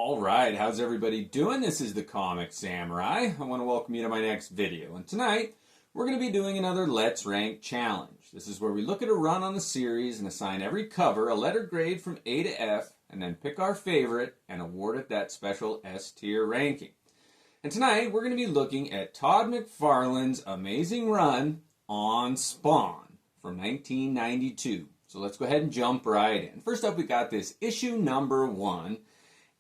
All right, how's everybody doing? This is the Comic Samurai. I want to welcome you to my next video. And tonight, we're going to be doing another Let's Rank challenge. This is where we look at a run on the series and assign every cover a letter grade from A to F, and then pick our favorite and award it that special S tier ranking. And tonight, we're going to be looking at Todd McFarlane's amazing run on Spawn from 1992. So let's go ahead and jump right in. First up, we got this issue number 1.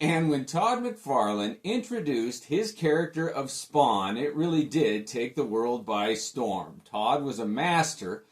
And when Todd McFarlane introduced his character of Spawn, it really did take the world by storm. Todd was a master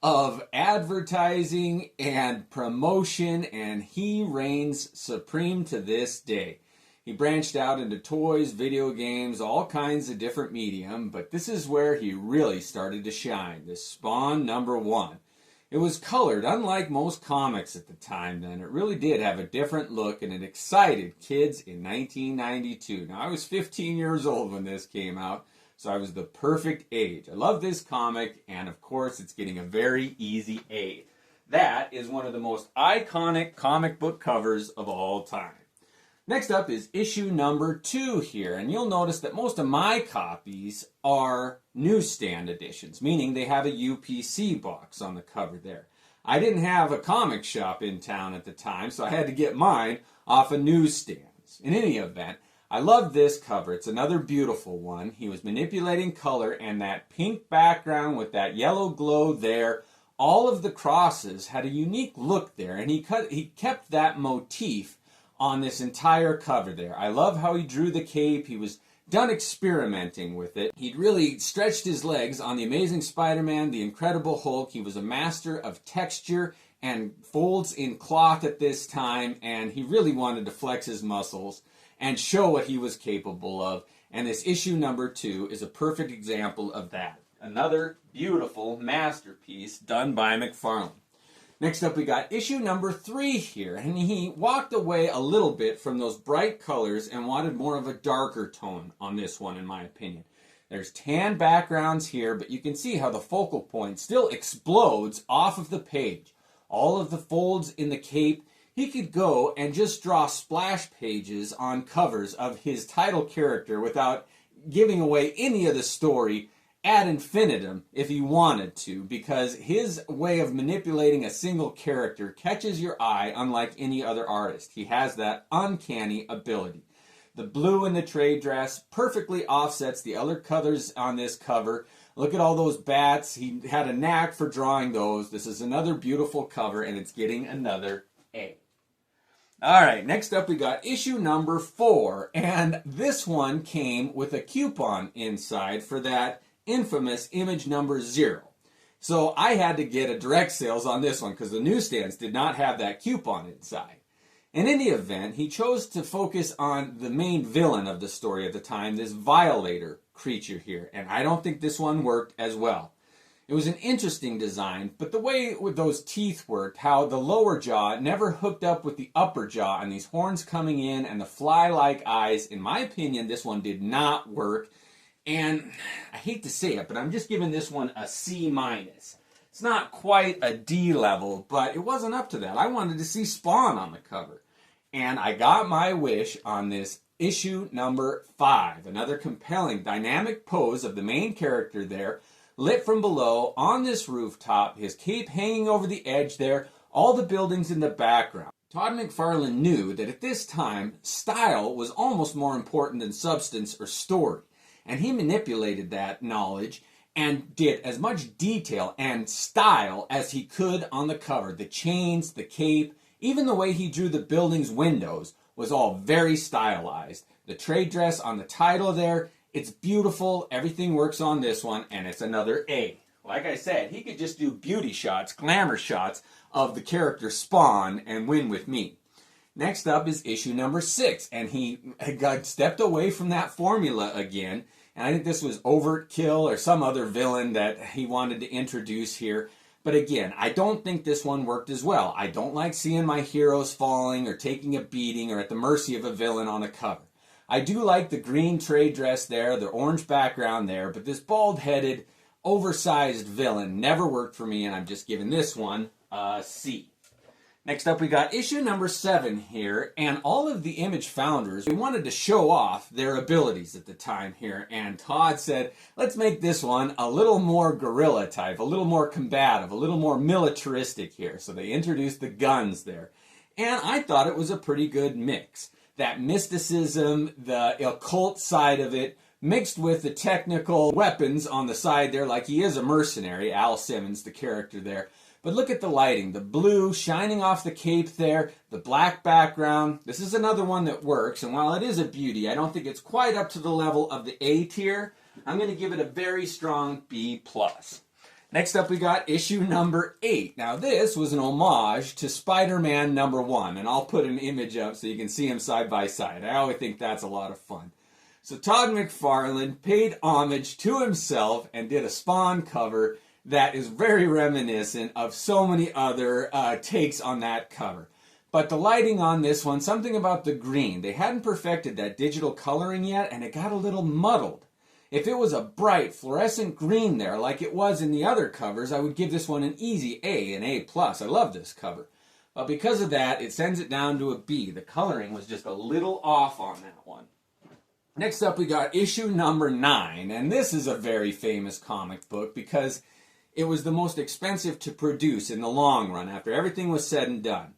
of advertising and promotion, and he reigns supreme to this day. He branched out into toys, video games, all kinds of different medium, but this is where he really started to shine, this Spawn number 1. It was colored, unlike most comics at the time then. It really did have a different look, and it excited kids in 1992. Now, I was 15 years old when this came out, so I was the perfect age. I love this comic, and of course, it's getting a very easy A. That is one of the most iconic comic book covers of all time. Next up is issue number 2 here, and you'll notice that most of my copies are newsstand editions, meaning they have a UPC box on the cover there. I didn't have a comic shop in town at the time, so I had to get mine off of newsstands. In any event, I love this cover. It's another beautiful one. He was manipulating color, and that pink background with that yellow glow there, all of the crosses had a unique look there, and he kept that motif on this entire cover there. I love how he drew the cape. He was done experimenting with it. He'd really stretched his legs on the Amazing Spider-Man, the Incredible Hulk. He was a master of texture and folds in cloth at this time, and he really wanted to flex his muscles and show what he was capable of. And this issue number 2 is a perfect example of that. Another beautiful masterpiece done by McFarlane. Next up, we got issue number 3 here, and he walked away a little bit from those bright colors and wanted more of a darker tone on this one, in my opinion. There's tan backgrounds here, but you can see how the focal point still explodes off of the page. All of the folds in the cape, he could go and just draw splash pages on covers of his title character without giving away any of the story ad infinitum if he wanted to, because his way of manipulating a single character catches your eye unlike any other artist. He has that uncanny ability. The blue in the trade dress perfectly offsets the other colors on this cover. Look at all those bats. He had a knack for drawing those. This is another beautiful cover, and it's getting another A. All right, next up we got issue number 4, and this one came with a coupon inside for that infamous image number 0. So I had to get a direct sales on this one because the newsstands did not have that coupon inside. In any event, he chose to focus on the main villain of the story at the time, this Violator creature here, and I don't think this one worked as well. It was an interesting design, but the way with those teeth worked, how the lower jaw never hooked up with the upper jaw and these horns coming in and the fly-like eyes, in my opinion, this one did not work. And I hate to say it, but I'm just giving this one a C-. It's not quite a D level, but it wasn't up to that. I wanted to see Spawn on the cover. And I got my wish on this issue number 5. Another compelling, dynamic pose of the main character there, lit from below on this rooftop, his cape hanging over the edge there, all the buildings in the background. Todd McFarlane knew that at this time, style was almost more important than substance or story. And he manipulated that knowledge and did as much detail and style as he could on the cover. The chains, the cape, even the way he drew the building's windows was all very stylized. The trade dress on the title there, it's beautiful. Everything works on this one, and it's another A. Like I said, he could just do beauty shots, glamour shots of the character Spawn and win with me. Next up is issue number 6, and he got stepped away from that formula again. And I think this was Overkill or some other villain that he wanted to introduce here. But again, I don't think this one worked as well. I don't like seeing my heroes falling or taking a beating or at the mercy of a villain on a cover. I do like the green trade dress there, the orange background there, but this bald-headed, oversized villain never worked for me, and I'm just giving this one a C. Next up, we got issue number 7 here, and all of the Image founders, we wanted to show off their abilities at the time here, and Todd said, let's make this one a little more guerrilla type, a little more combative, a little more militaristic here. So they introduced the guns there, and I thought it was a pretty good mix. That mysticism, the occult side of it, mixed with the technical weapons on the side there, like he is a mercenary, Al Simmons, the character there. But look at the lighting, the blue shining off the cape there, the black background. This is another one that works, and while it is a beauty, I don't think it's quite up to the level of the A tier. I'm going to give it a very strong B+. Next up, we got issue number 8. Now, this was an homage to Spider-Man number 1, and I'll put an image up so you can see them side by side. I always think that's a lot of fun. So Todd McFarlane paid homage to himself and did a Spawn cover that is very reminiscent of so many other takes on that cover. But the lighting on this one, something about the green, they hadn't perfected that digital coloring yet, and it got a little muddled. If it was a bright fluorescent green there, like it was in the other covers, I would give this one an easy A, an A+. I love this cover. But because of that, it sends it down to a B. The coloring was just a little off on that one. Next up, we got issue number 9, and this is a very famous comic book because it was the most expensive to produce in the long run after everything was said and done.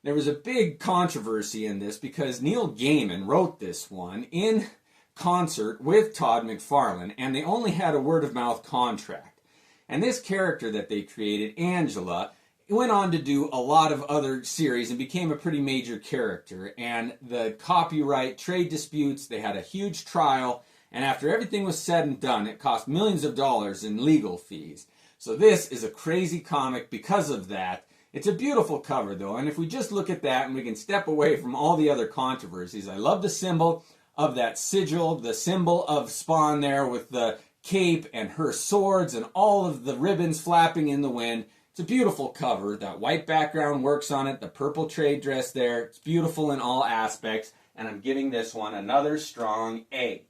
There was a big controversy in this because Neil Gaiman wrote this one in concert with Todd McFarlane, and they only had a word-of-mouth contract. And this character that they created, Angela, went on to do a lot of other series and became a pretty major character. And the copyright, trade disputes, they had a huge trial, and after everything was said and done, it cost millions of dollars in legal fees. So this is a crazy comic because of that. It's a beautiful cover, though, and if we just look at that and we can step away from all the other controversies, I love the symbol of that sigil, the symbol of Spawn there with the cape and her swords and all of the ribbons flapping in the wind. It's a beautiful cover. That white background works on it, the purple trade dress there. It's beautiful in all aspects, and I'm giving this one another strong A.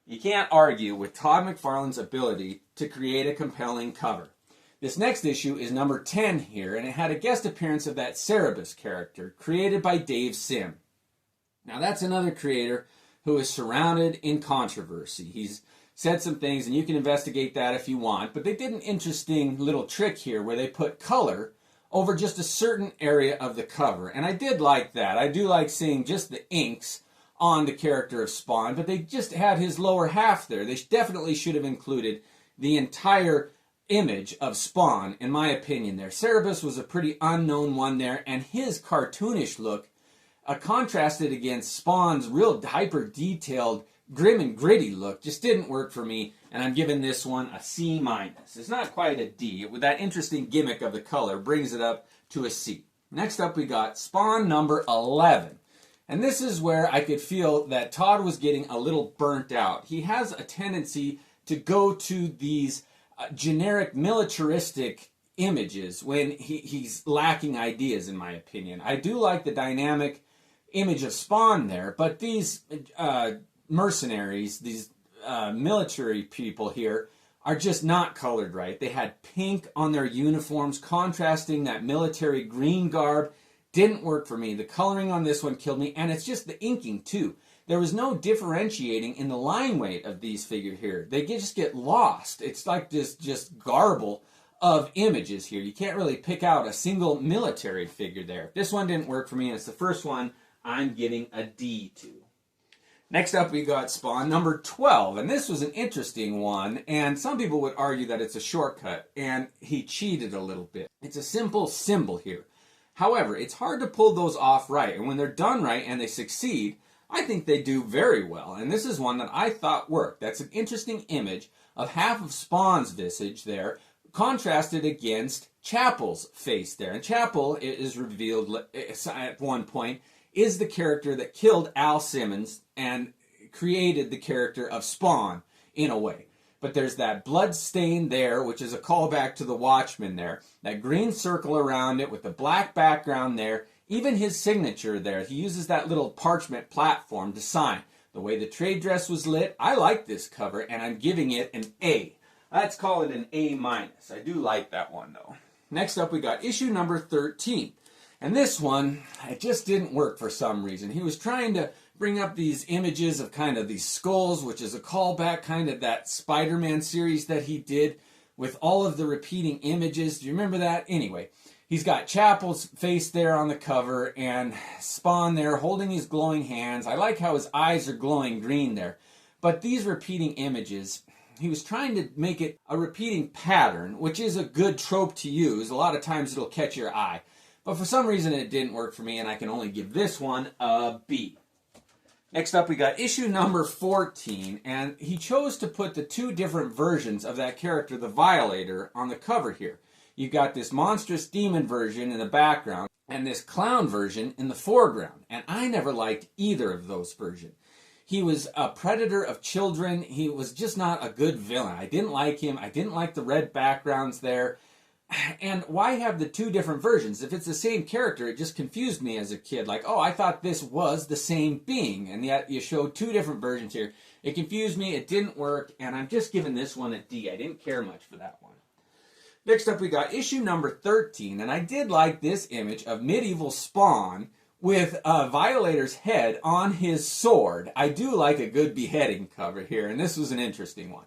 You can't argue with Todd McFarlane's ability to create a compelling cover. This next issue is number 10 here, and it had a guest appearance of that Cerebus character, created by Dave Sim. Now that's another creator who is surrounded in controversy. He's said some things, and you can investigate that if you want, but they did an interesting little trick here where they put color over just a certain area of the cover, and I did like that. I do like seeing just the inks on the character of Spawn, but they just had his lower half there. They definitely should have included the entire image of Spawn, in my opinion there. Cerebus was a pretty unknown one there, and his cartoonish look contrasted against Spawn's real hyper-detailed, grim and gritty look just didn't work for me, and I'm giving this one a C-. It's not quite a D. With that interesting gimmick of the color brings it up to a C. Next up we got Spawn number 11. And this is where I could feel that Todd was getting a little burnt out. He has a tendency to go to these generic militaristic images when he's lacking ideas, in my opinion. I do like the dynamic image of Spawn there, but these mercenaries, these military people here, are just not colored right. They had pink on their uniforms, contrasting that military green garb. Didn't work for me. The coloring on this one killed me, and it's just the inking too. There was no differentiating in the line weight of these figures here. They just get lost. It's like this just garble of images here. You can't really pick out a single military figure there. This one didn't work for me, and it's the first one I'm giving a D to. Next up, we got Spawn number 12, and this was an interesting one, and some people would argue that it's a shortcut, and he cheated a little bit. It's a simple symbol here. However, it's hard to pull those off right, and when they're done right and they succeed, I think they do very well, and this is one that I thought worked. That's an interesting image of half of Spawn's visage there, contrasted against Chapel's face there. And Chapel, it is revealed at one point, is the character that killed Al Simmons and created the character of Spawn in a way. But there's that blood stain there, which is a callback to the Watchmen there. That green circle around it with the black background there. Even his signature there, he uses that little parchment platform to sign. The way the trade dress was lit, I like this cover, and I'm giving it an A. Let's call it an A-. I do like that one, though. Next up, we got issue number 13. And this one, it just didn't work for some reason. He was trying to bring up these images of kind of these skulls, which is a callback kind of that Spider-Man series that he did with all of the repeating images. Do you remember that? Anyway, he's got Chapel's face there on the cover and Spawn there holding his glowing hands. I like how his eyes are glowing green there. But these repeating images, he was trying to make it a repeating pattern, which is a good trope to use. A lot of times it'll catch your eye. But for some reason it didn't work for me, and I can only give this one a B. Next up we got issue number 14, and he chose to put the two different versions of that character, the Violator, on the cover here. You've got this monstrous demon version in the background, and this clown version in the foreground. And I never liked either of those versions. He was a predator of children. He was just not a good villain. I didn't like him. I didn't like the red backgrounds there. And why have the two different versions? If it's the same character, it just confused me as a kid. Like, oh, I thought this was the same being, and yet you show two different versions here. It confused me, it didn't work, and I'm just giving this one a D. I didn't care much for that one. Next up, we got issue number 13, and I did like this image of medieval Spawn with Violator's head on his sword. I do like a good beheading cover here, and this was an interesting one.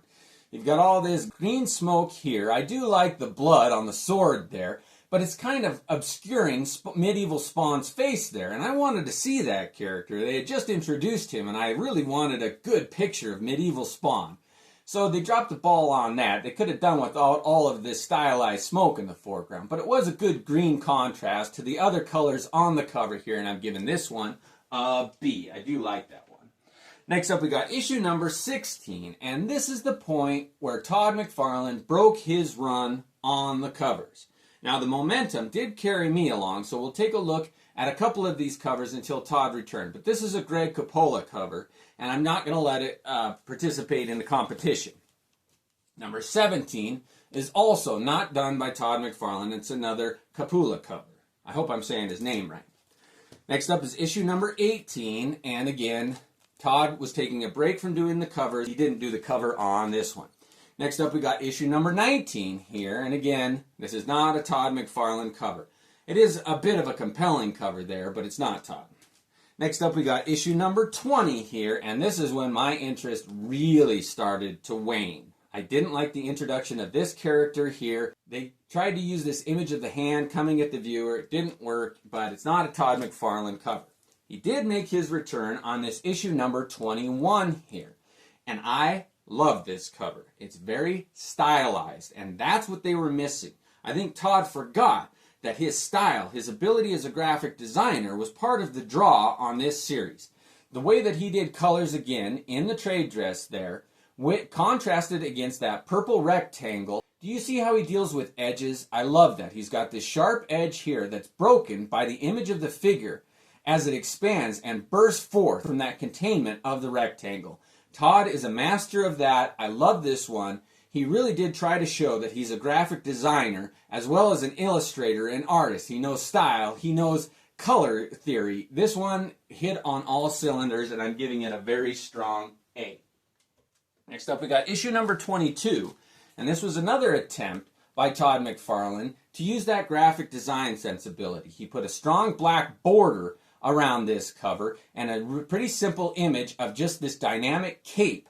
You've got all this green smoke here. I do like the blood on the sword there, but it's kind of obscuring medieval Spawn's face there, and I wanted to see that character. They had just introduced him, and I really wanted a good picture of medieval Spawn. So they dropped the ball on that. They could have done without all of this stylized smoke in the foreground, but it was a good green contrast to the other colors on the cover here, and I'm giving this one a B. I do like that one. Next up, we got issue number 16, and this is the point where Todd McFarlane broke his run on the covers. Now, the momentum did carry me along, so we'll take a look at a couple of these covers until Todd returned. But this is a Greg Capullo cover, and I'm not going to let it participate in the competition. Number 17 is also not done by Todd McFarlane. It's another Capullo cover. I hope I'm saying his name right. Next up is issue number 18, and again, Todd was taking a break from doing the covers. He didn't do the cover on this one. Next up, we got issue number 19 here. And again, this is not a Todd McFarlane cover. It is a bit of a compelling cover there, but it's not Todd. Next up, we got issue number 20 here. And this is when my interest really started to wane. I didn't like the introduction of this character here. They tried to use this image of the hand coming at the viewer. It didn't work, but it's not a Todd McFarlane cover. He did make his return on this issue number 21 here. And I love this cover. It's very stylized, and that's what they were missing. I think Todd forgot that his style, his ability as a graphic designer, was part of the draw on this series. The way that he did colors again in the trade dress there, contrasted against that purple rectangle. Do you see how he deals with edges? I love that. He's got this sharp edge here that's broken by the image of the figure as it expands and bursts forth from that containment of the rectangle. Todd is a master of that. I love this one. He really did try to show that he's a graphic designer as well as an illustrator and artist. He knows style. He knows color theory. This one hit on all cylinders, and I'm giving it a very strong A. Next up, we got issue number 22, and this was another attempt by Todd McFarlane to use that graphic design sensibility. He put a strong black border around this cover and a pretty simple image of just this dynamic cape.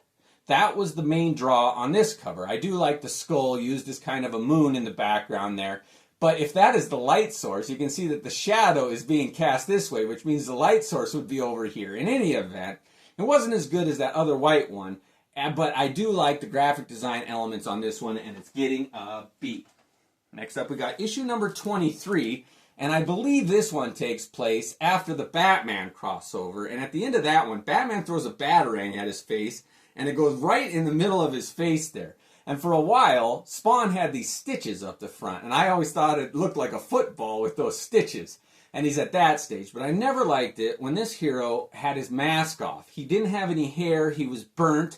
That was the main draw on this cover. I do like the skull used as kind of a moon in the background there, but if that is the light source, you can see that the shadow is being cast this way, which means the light source would be over here. In any event, it wasn't as good as that other white one, but I do like the graphic design elements on this one, and it's getting a B. Next up, we got issue number 23, and I believe this one takes place after the Batman crossover. And at the end of that one, Batman throws a batarang at his face, and it goes right in the middle of his face there. And for a while, Spawn had these stitches up the front, and I always thought it looked like a football with those stitches. And he's at that stage. But I never liked it when this hero had his mask off. He didn't have any hair, he was burnt,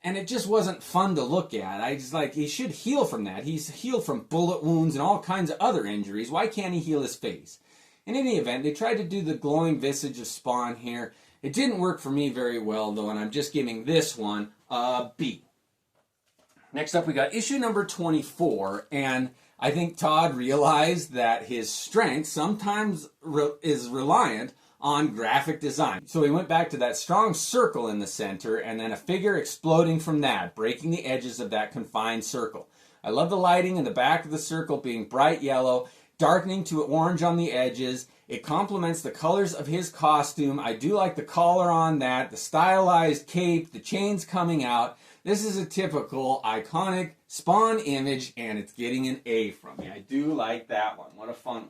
and it just wasn't fun to look at. I just he should heal from that. He's healed from bullet wounds and all kinds of other injuries. Why can't he heal his face? In any event, they tried to do the glowing visage of Spawn here. It didn't work for me very well, though, and I'm just giving this one a B. Next up, we got issue number 24, and I think Todd realized that his strength sometimes is reliant on graphic design. So he went back to that strong circle in the center and then a figure exploding from that, breaking the edges of that confined circle. I love the lighting in the back of the circle being bright yellow, darkening to orange on the edges. It complements the colors of his costume. I do like the collar on that, the stylized cape, the chains coming out. This is a typical iconic Spawn image, and it's getting an A from me. I do like that one. What a fun one.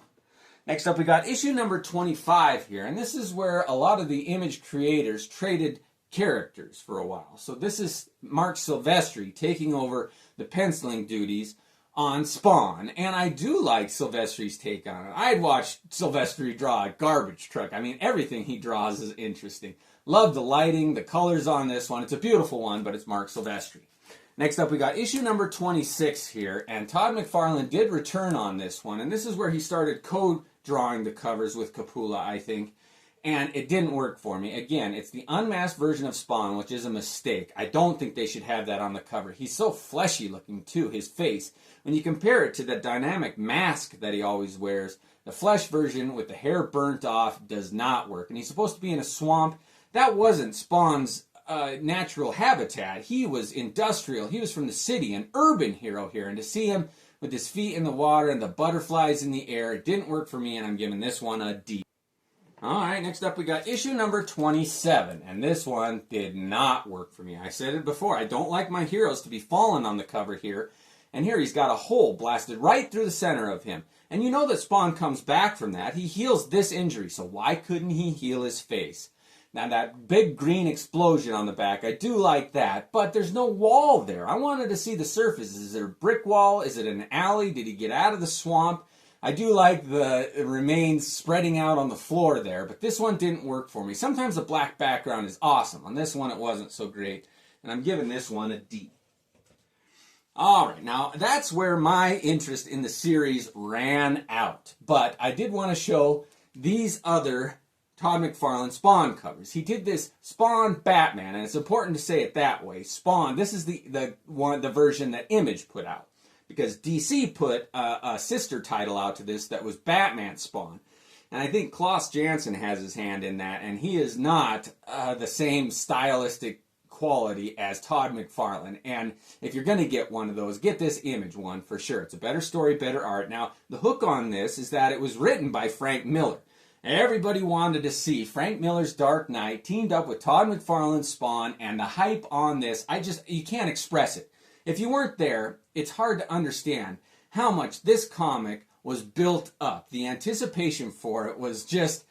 Next up, we got issue number 25 here, and this is where a lot of the image creators traded characters for a while. So this is Mark Silvestri taking over the penciling duties on Spawn, and I do like Silvestri's take on it. I'd watch Silvestri draw a garbage truck. I mean, everything he draws is interesting. Love the lighting, the colors on this one. It's a beautiful one, but it's Mark Silvestri. Next up, we got issue number 26 here, and Todd McFarlane did return on this one, and this is where he started drawing the covers with Capullo, I think, and it didn't work for me. Again, it's the unmasked version of Spawn, which is a mistake. I don't think they should have that on the cover. He's so fleshy looking too, his face. When you compare it to the dynamic mask that he always wears, the flesh version with the hair burnt off does not work. And he's supposed to be in a swamp. That wasn't Spawn's natural habitat. He was industrial. He was from the city, an urban hero here. And to see him with his feet in the water and the butterflies in the air, it didn't work for me, and I'm giving this one a D. Alright, next up we got issue number 27, and this one did not work for me. I said it before, I don't like my heroes to be falling on the cover here, and here he's got a hole blasted right through the center of him. And you know that Spawn comes back from that. He heals this injury, so why couldn't he heal his face? Now that big green explosion on the back, I do like that, but there's no wall there. I wanted to see the surface. Is it a brick wall? Is it an alley? Did he get out of the swamp? I do like the remains spreading out on the floor there, but this one didn't work for me. Sometimes the black background is awesome. On this one, it wasn't so great, and I'm giving this one a D. Alright, now that's where my interest in the series ran out, but I did want to show these other Todd McFarlane Spawn covers. He did this Spawn Batman, and it's important to say it that way. Spawn, this is the version that Image put out, because DC put a sister title out to this that was Batman Spawn. And I think Klaus Janson has his hand in that, and he is not the same stylistic quality as Todd McFarlane. And if you're going to get one of those, get this Image one for sure. It's a better story, better art. Now, the hook on this is that it was written by Frank Miller. Everybody wanted to see Frank Miller's Dark Knight teamed up with Todd McFarlane's Spawn, and the hype on this, you can't express it. If you weren't there, it's hard to understand how much this comic was built up. The anticipation for it was just,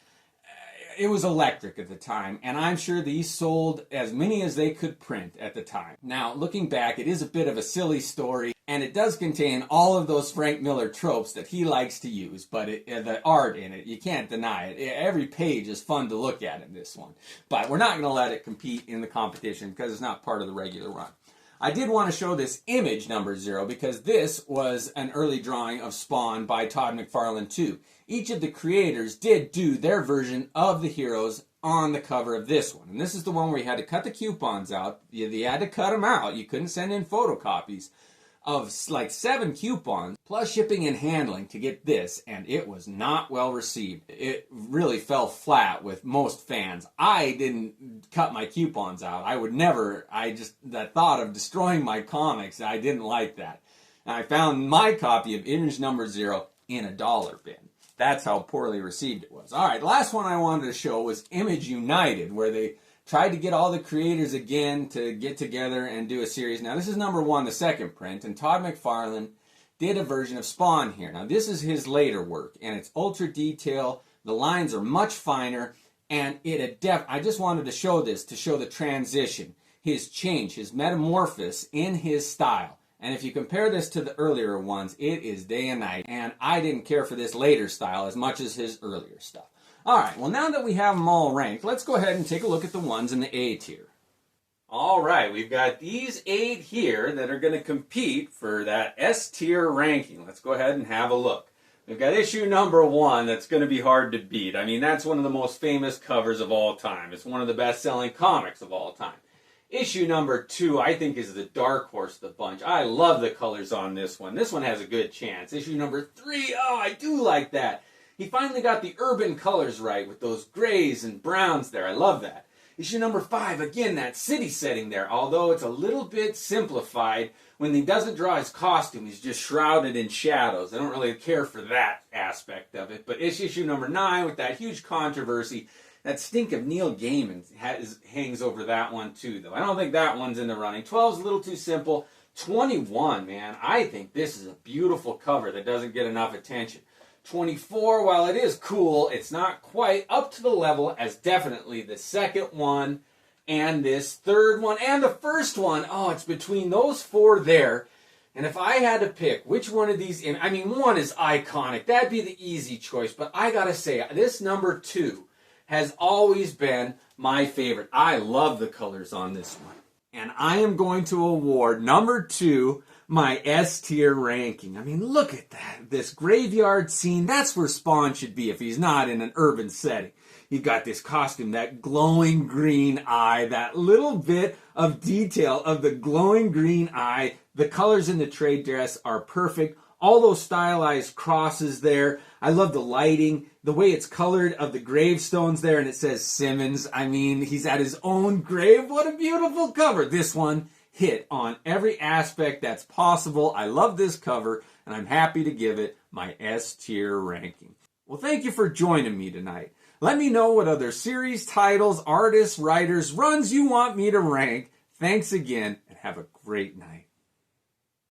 it was electric at the time, and I'm sure these sold as many as they could print at the time. Now, looking back, it is a bit of a silly story, and it does contain all of those Frank Miller tropes that he likes to use, but the art in it, you can't deny it. Every page is fun to look at in this one, but we're not going to let it compete in the competition because it's not part of the regular run. I did want to show this Image number 0 because this was an early drawing of Spawn by Todd McFarlane too. Each of the creators did do their version of the heroes on the cover of this one. And this is the one where you had to cut the coupons out. You had to cut them out. You couldn't send in photocopies of like 7 coupons plus shipping and handling to get this, and it was not well received. It really fell flat with most fans. I didn't cut my coupons out. I would never. The thought of destroying my comics, I didn't like that. And I found my copy of Image number 0 in a dollar bin. That's how poorly received it was. All right, the last one I wanted to show was Image United, where they tried to get all the creators again to get together and do a series. Now, this is number 1, the second print, and Todd McFarlane did a version of Spawn here. Now, this is his later work, and it's ultra detail. The lines are much finer, and I just wanted to show this to show the transition, his change, his metamorphosis in his style. And if you compare this to the earlier ones, it is day and night. And I didn't care for this later style as much as his earlier stuff. Alright, well now that we have them all ranked, let's go ahead and take a look at the ones in the A tier. Alright, we've got these 8 here that are going to compete for that S tier ranking. Let's go ahead and have a look. We've got issue number 1 that's going to be hard to beat. I mean, that's one of the most famous covers of all time. It's one of the best-selling comics of all time. Issue number 2, I think, is the dark horse of the bunch. I love the colors on this one. This one has a good chance. Issue number 3, oh, I do like that. He finally got the urban colors right with those grays and browns there. I love that. Issue number 5, again, that city setting there, although it's a little bit simplified. When he doesn't draw his costume, he's just shrouded in shadows. I don't really care for that aspect of it. But issue number 9, with that huge controversy, that stink of Neil Gaiman hangs over that one too, though. I don't think that one's in the running. 12's a little too simple. 21, man, I think this is a beautiful cover that doesn't get enough attention. 24, while it is cool, it's not quite up to the level as definitely the second one and this third one and the first one. Oh, it's between those 4 there. And if I had to pick which one of these, I mean, one is iconic. That'd be the easy choice. But I gotta say, this number 2 has always been my favorite. I love the colors on this one. And I am going to award number 2 my S tier ranking. I mean, look at that. This graveyard scene, that's where Spawn should be if he's not in an urban setting. You've got this costume, that glowing green eye, that little bit of detail of the glowing green eye. The colors in the trade dress are perfect. All those stylized crosses there. I love the lighting, the way it's colored of the gravestones there, and it says Simmons. I mean, he's at his own grave. What a beautiful cover. This one hit on every aspect that's possible. I love this cover, and I'm happy to give it my S tier ranking. Well, thank you for joining me tonight. Let me know what other series titles, artists, writers, runs you want me to rank. Thanks again, and have a great night.